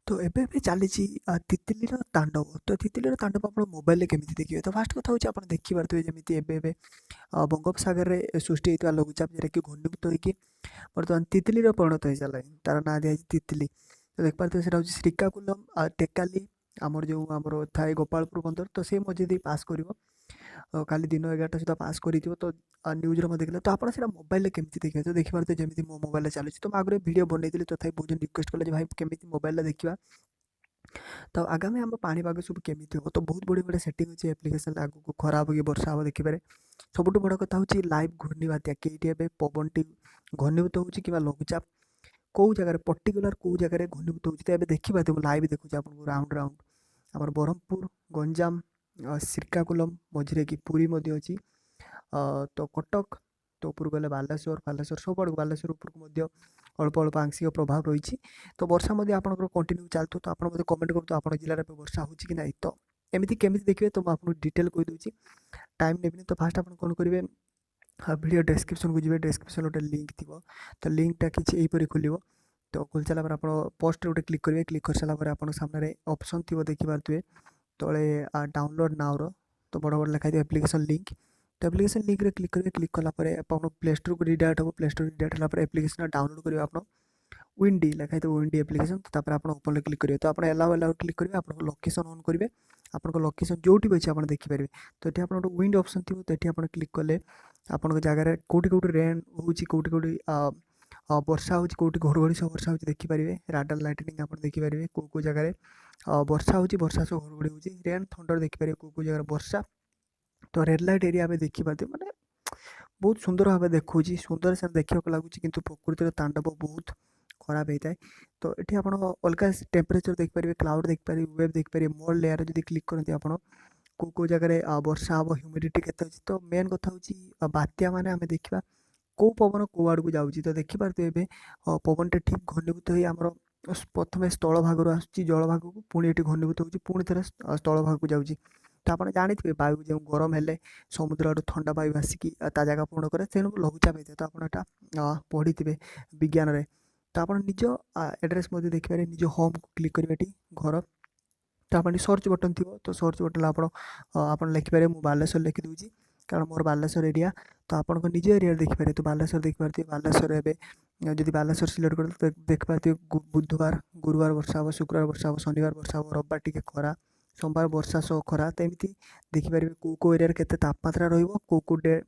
तो एबे चलीची तितलीर तांडव। तो तितलीर तांडव आप मोबाइल केमी देखिए। तो फास्ट कथा हूँ आप देखिपे जमी एबे बंगोपसागर सृष्टि होता लघुचाप जोटा कि घनीभूत होगी बर्तमान तितलीर परिणत हो सारा तार ना दिखाई तितली। तो देखिपे से श्रीकाकुलम टेकाली आमर जो आमर थाए गोपालपुर बंदर तो से मझे दे पास कर काली दिन 11टा सुधा पास कर तो न्यूज देखले तो आपड़ा सेटा मोबाइल केमती देखिए। तो देखिपारे जमी मो मोबाइल चलुँ तो आगे वीडियो बनई तथा बहुत जन रिक्वेस्ट कले भाई केमी मोबाइल देखा। तो आगामी आम पाणीपाग सब केमी हो तो बहुत बड़े बड़े सेटिंग अच्छे एप्लिकेशन आगू खरा हे कि वर्षा हे देखिपारे। सबुठ बड़ कथा हूँ लाइव घूर्णी बात्या कईटी ए पवन टी घनीभूत हो कि लघुचाप कौ जगह पर्टिकुलर कौ जगह घनीभूत हो देखिए। लाइव देखुचे आपको राउंड राउंड आम ब्रह्मपुर गंजाम श्रीकाकुलम मझे कि पुरी अच्छी तो कटक तो उपर गले बालेश्वर बालेश्वर सब आड़ बालेश्वर उपरको अल्प अल्प आंशिक प्रभाव रही। तो वर्षा आपंकर कंटिन्यू चलता तो आप कमेंट करूँ आप जिले में वर्षा हो कि ना। तो एमती केमी देखिए तो मुझे डिटेल कहीदे टाइम नेबिनी। तो फास्ट आप कौन करेंगे वीडियो डेस्क्रिप्शन को जी डेस्क्रिप्शन गोटे लिंक थी तो लिंकटा किसी यहीपरी खोल तो खोल सारापर आप पोस्ट गोटे क्लिक करेंगे क्लिक कर सारापर आप सामने ऑप्शन थी देखिपे तले डाउनलोड नाउर तो बड़ बड़ लिखाई एप्लिकेशन लिंक तो एप्लिकेशन लिंक रे क्लिक करेंगे क्लिक कलापर आप प्ले स्टोर को रिडायरेक्ट हो प्ले स्टोर रिडायरेक्ट होगा एप्लिकेशन डाउनलोड करेंगे आप विंडी लिखाई विंडी एप्लिकेशन तो आप ओपन क्लिक करेंगे तो आप एलाउ क्लिक करेंगे आप लोकेशन ऑन करेंगे आपन लोकेशन जो भी अच्छे आप देखिपारे। तो ये आप विंड ऑप्शन थी तो ये आप क्लिक कले आपण जगार कौटी कौटी रेन हो कौटी कौटी वर्षा हो कौटी घड़घड़ी सब वर्षा हो देखिपारे। राडार लाइटनिंग आप देखिपारे कौ जगार वर्षा हो वर्षा सब घड़घड़ी हो रेन थंडर देखिपारे कौ जगह वर्षा। तो रेड लाइट एरिया में देखिपारे माने बहुत सुंदर भाव देखा सुंदर से देखा लगुच कि प्रकृतिर तांडव बहुत खराब होता है। तो ये आप अलग टेम्परेचर देखिपारे क्लाउड देखिपारे वेब देखिपारे मोर लेयर जब क्लिक करते आप कौ जगह वर्षा हम ह्यूमिडिटी के तो मेन कथा हूँ बात्या माने आम देखा कौ पवन कौ आड़ को जाऊँगी। तो देखिपारे ए पवनटा ठीक घनीभूत हो आमर प्रथम स्थल भाग आसूँ जल भाग को पुणी ये घनीभूत हो पुणी थे स्थल भाग को जाऊँगी। तो आप जानते वायु जो गरम हेले समुद्र आड़ ठंडा वायु आसिकी ता जगह पूर्ण करे तेणु लघुचाप होता है। तो आपटा पढ़ी थे विज्ञान में। तो आप निज एड्रेस देखिपारे निज होम को क्लिक करेंगे घर तो आप सर्च बटन थी तो सर्च बटन आप लिखिपारे मुझे बालेश्वर लिखिदे कारण मोर बालेश्वर एरिया। तो आप निज एरिया देखिपारे तो बालेश्वर देखिपारे बालेश्वर एवं जब बालेश्वर सिलेक्ट कर तो देखिपारे बुधवार गुरुवार वर्षा हे शुक्रवार वर्षा हे शनिवार वर्षा हे रविवार टी खरा सोमवार वर्षा सह खरा। तो एमती देखिपारे कौ एरिया केते तापमात्रा रहिबो कौ डे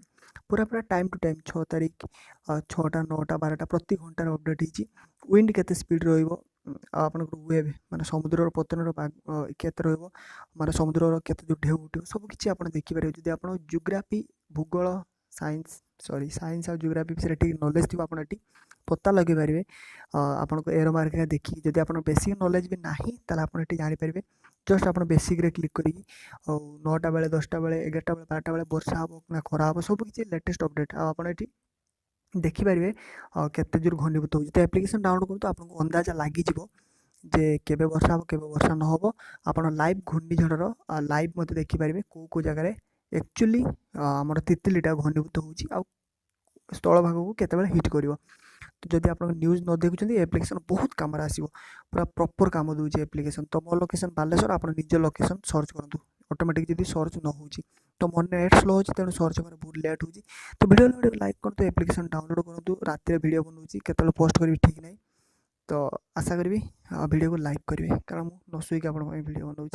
पूरा पूरा टाइम टू टाइम 6 तारीख 6टा 9टा 12टा प्रति घंटार अपडेट होती विंड केते स्पीड रहिबो आपनकर वेव माने समुद्र पतन केते रहिबो माने समुद्र केते जो ढेउ उठिबो सब किछि आपण देखिपारे। जदि आपण जियोग्राफी भूगोल साइंस और जियोग्राफी विषय ठीक नॉलेज थी आप पता लगे पारे आपण एरो मार्क देखिए। जदि आप बेसिक नॉलेज भी ना ताला आप जानीपारे जस्ट आप बेसिक रे क्लिक करी 9टा बेले 10टा बेले 11टा बेले 12टा बेले वर्षा हम ना खरा हम सब किसी लेटेस्ट अपडेट आप देखिपारे केते जोर घनीभूत हो। तो एप्लिकेशन डाउनलोड करूँ तो आपको अंदाजा लगी जे केबे वर्षा हम केबे वर्षा न हो आप लाइव घूर्णिझड़र लाइव मत देखिपारे कौ जगह एक्चुअली आमर तितलीटा घनीभूत हो स्थल भाग को केते हिट कर। तो जदि आप न्यूज न देखुं एप्लिकेशन बहुत कम आसो पूरा प्रॉपर काम दूसरी एप्लिकेशन। तो मो लोकेशन बालेश्वर आप निज लोकेशन सर्च करूँ ऑटोमेटिक जब सर्च न हो तो मोर नेट स्लो हो तेणु सर्च कर बहुत लेट हो। तो वीडियो लाइक करूँ एप्लिकेशन डाउनलोड करूँ रात वीडियो बनाऊँ केत पोस्ट करी ठीक नहीं। तो आशा करी वीडियो को लाइक करेंगे कारण मुझे न शोक वीडियो बनाऊँ।